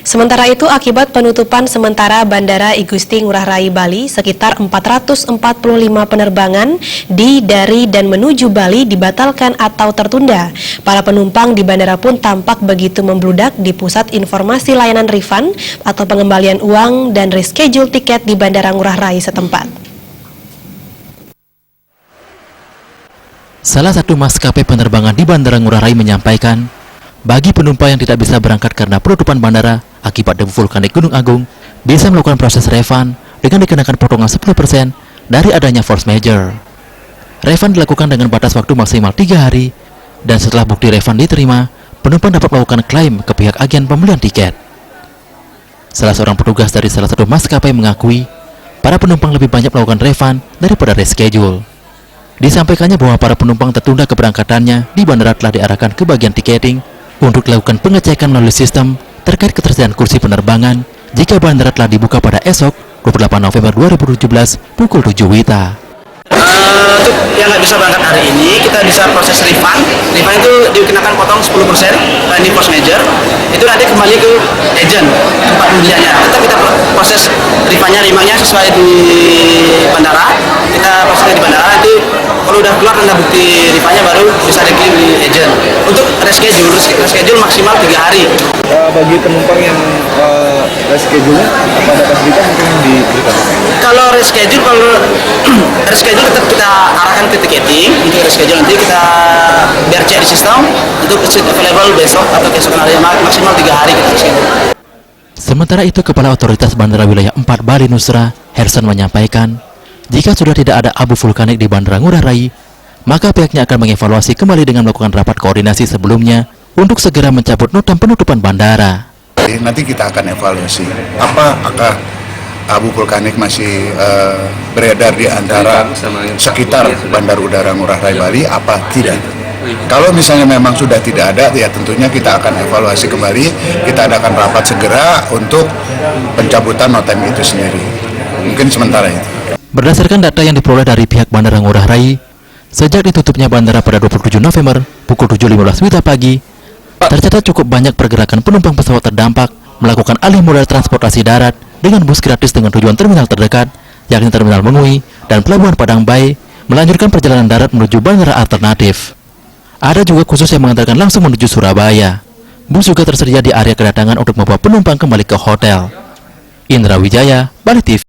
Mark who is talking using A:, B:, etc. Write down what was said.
A: Sementara itu, akibat penutupan sementara Bandara I Gusti Ngurah Rai Bali, sekitar 445 penerbangan di, dari, dan menuju Bali dibatalkan atau tertunda. Para penumpang di bandara pun tampak begitu membludak di pusat informasi layanan refund atau pengembalian uang dan reschedule tiket di Bandara Ngurah Rai setempat.
B: Salah satu maskapai penerbangan di Bandara Ngurah Rai menyampaikan, bagi penumpang yang tidak bisa berangkat karena penutupan bandara akibat debu vulkanik Gunung Agung, bisa melakukan proses refund dengan dikenakan potongan 10% dari adanya force majeure. Refund dilakukan dengan batas waktu maksimal 3 hari, dan setelah bukti refund diterima, penumpang dapat melakukan klaim ke pihak agen pembelian tiket. Salah seorang petugas dari salah satu maskapai mengakui, para penumpang lebih banyak melakukan refund daripada reschedule. Disampaikannya bahwa para penumpang tertunda keberangkatannya di bandara telah diarahkan ke bagian tiketing untuk dilakukan pengecekan melalui sistem terkait ketersediaan kursi penerbangan jika bandara telah dibuka pada esok 28 November 2017 pukul 7 WITA.
C: Untuk yang nggak bisa berangkat hari ini, kita bisa proses refund. Refund itu dikenakan potong 10% di force majeure. Itu nanti kembali ke agent tempat pembeliannya. Tetap kita proses refundnya sesuai di bandara. Kita prosesnya di bandara, nanti kalau udah keluar tanda bukti refundnya baru bisa dikirim di agent. Untuk reschedule maksimal 3 hari.
D: Bagi penumpang yang reschedule-nya, apa ada fasilitas mungkin yang diberikan?
C: Kalau reschedule tetap kita arahkan ke tiketing. Untuk reschedule nanti kita biar cek di sistem untuk seat available besok atau keesokan hari, maksimal 3 hari kita reschedule.
B: Sementara itu, Kepala Otoritas Bandara Wilayah 4 Bali Nusra, Herson menyampaikan, jika sudah tidak ada abu vulkanik di Bandara Ngurah Rai, maka pihaknya akan mengevaluasi kembali dengan melakukan rapat koordinasi sebelumnya untuk segera mencabut nota penutupan bandara.
E: Nanti kita akan evaluasi apakah abu vulkanik masih beredar di antara sekitar Bandar Udara Ngurah Rai Bali apa tidak. Kalau misalnya memang sudah tidak ada, ya tentunya kita akan evaluasi kembali, kita adakan rapat segera untuk pencabutan notem itu sendiri. Mungkin sementara itu.
B: Berdasarkan data yang diperoleh dari pihak Bandara Ngurah Rai, sejak ditutupnya bandara pada 27 November pukul 7.15 WITA pagi, tercatat cukup banyak pergerakan penumpang pesawat terdampak melakukan alih moda transportasi darat dengan bus gratis dengan tujuan terminal terdekat, yakni Terminal Mengui dan Pelabuhan Padang Bae, melanjutkan perjalanan darat menuju bandara alternatif. Ada juga khusus yang mengantarkan langsung menuju Surabaya. Bus juga tersedia di area kedatangan untuk membawa penumpang kembali ke hotel. Indra Wijaya, Bali TV.